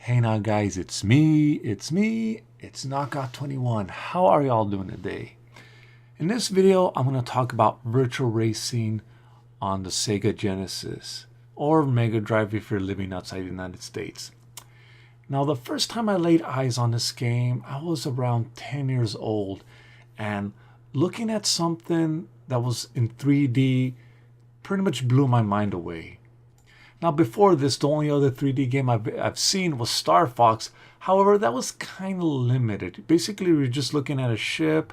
Hey now guys, it's me, it's Knockout21. How are y'all doing today? In this video, I'm going to talk about Virtua Racing on the Sega Genesis, or Megadrive if you're living outside the United States. Now the first time I laid eyes on this game, I was around 10 years old, and looking at something that was in 3D pretty much blew my mind away. Now before this, the only other 3D game I've seen was Star Fox. However, that was kind of limited. Basically, we were just looking at a ship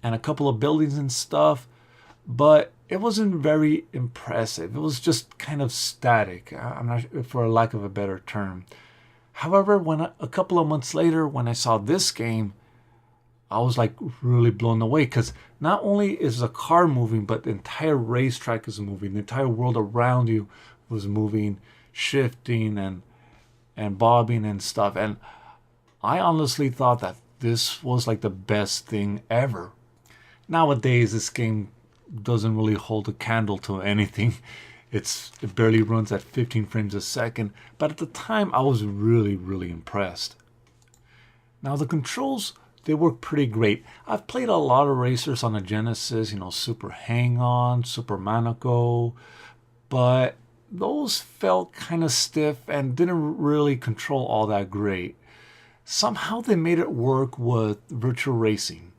and a couple of buildings and stuff, but it wasn't very impressive. It was just kind of static, I'm not sure, for a lack of a better term. However, when a couple of months later, when I saw this game, I was like really blown away, because not only is the car moving, but the entire racetrack is moving. The entire world around you was moving, shifting and bobbing and stuff. And I honestly thought that this was like the best thing ever. Nowadays, this game doesn't really hold a candle to anything. It barely runs at 15 frames a second. But at the time, I was really impressed. Now the controls, they work pretty great. I've played a lot of racers on the Genesis, Super Hang-On, Super Monaco, but those felt kind of stiff and didn't really control all that great. Somehow they made it work with Virtua Racing.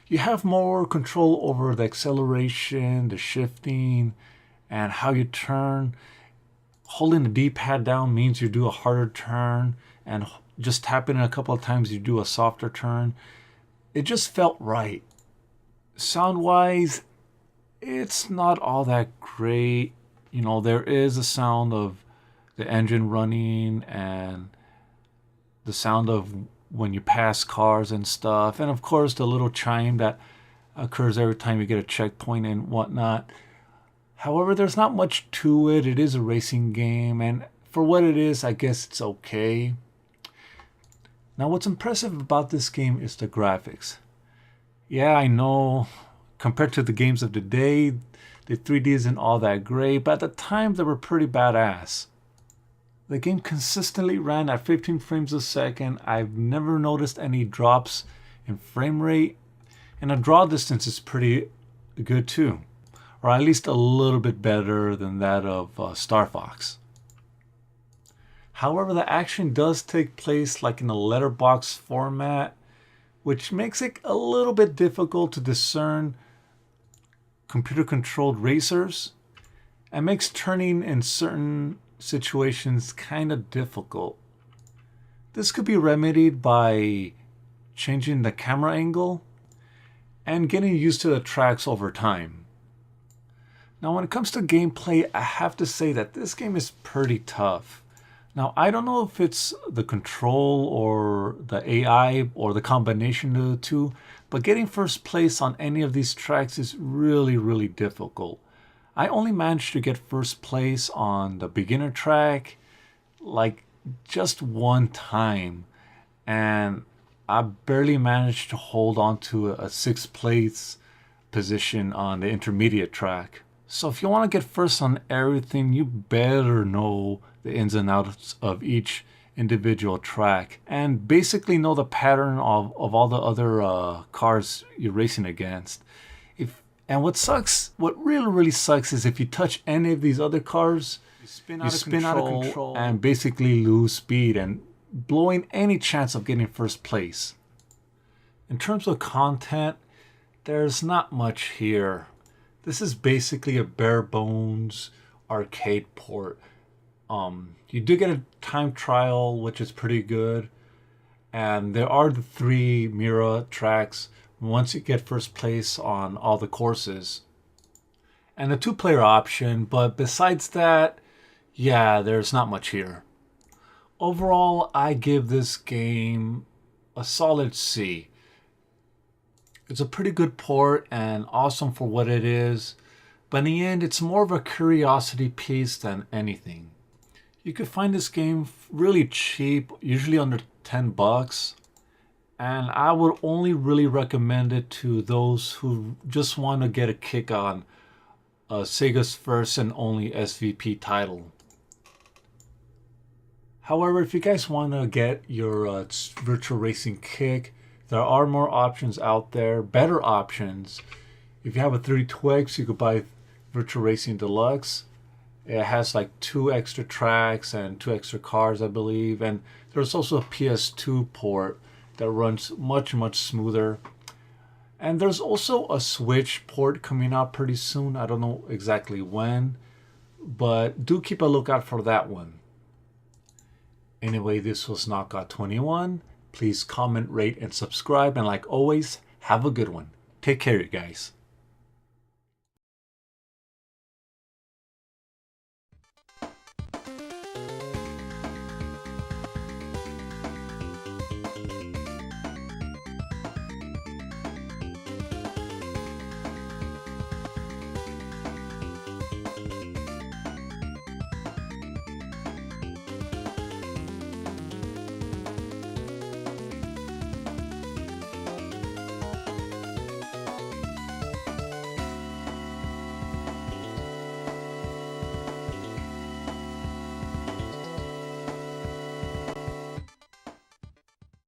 You have more control over the acceleration, the shifting, and how you turn. Holding the D-pad down means you do a harder turn, and just tapping it a couple of times you do a softer turn. It just felt right. Sound-wise, it's not all that great. There is a sound of the engine running and the sound of when you pass cars and stuff. And of course, the little chime that occurs every time you get a checkpoint and whatnot. However, there's not much to it. It is a racing game, and for what it is, I guess it's okay. Now, what's impressive about this game is the graphics. Yeah, I know, compared to the games of the day, the 3D isn't all that great, but at the time they were pretty badass. The game consistently ran at 15 frames a second. I've never noticed any drops in frame rate, and the draw distance is pretty good too, or at least a little bit better than that of Star Fox. However, the action does take place like in a letterbox format, which makes it a little bit difficult to discern computer-controlled racers, and makes turning in certain situations kind of difficult. This could be remedied by changing the camera angle and getting used to the tracks over time. Now, when it comes to gameplay, I have to say that this game is pretty tough. Now, I don't know if it's the control or the AI or the combination of the two, but getting first place on any of these tracks is really difficult. I only managed to get first place on the beginner track like just one time, and I barely managed to hold on to a sixth place position on the intermediate track. So if you want to get first on everything, you better know the ins and outs of each individual track and basically know the pattern of all the other cars you're racing against. And what really sucks is if you touch any of these other cars, you spin out of control and basically lose speed and blowing any chance of getting first place. In terms of content, there's not much here. This is basically a bare bones arcade port. You do get a time trial, which is pretty good, and there are the 3 Mira tracks once you get first place on all the courses, and the 2-player option, but besides that, yeah, there's not much here. Overall, I give this game a solid C. It's a pretty good port and awesome for what it is, but in the end, it's more of a curiosity piece than anything. You could find this game really cheap, usually under 10 bucks. And I would only really recommend it to those who just want to get a kick on Sega's first and only SVP title. However, if you guys want to get your Virtua Racing kick, there are more options out there, better options. If you have a 32X, you could buy Virtua Racing Deluxe. It has like 2 extra tracks and 2 extra cars, I believe. And there's also a PS2 port that runs much smoother. And there's also a Switch port coming out pretty soon. I don't know exactly when, but do keep a lookout for that one. Anyway, this was Knockout 21. Please comment, rate, and subscribe. And like always, have a good one. Take care, you guys.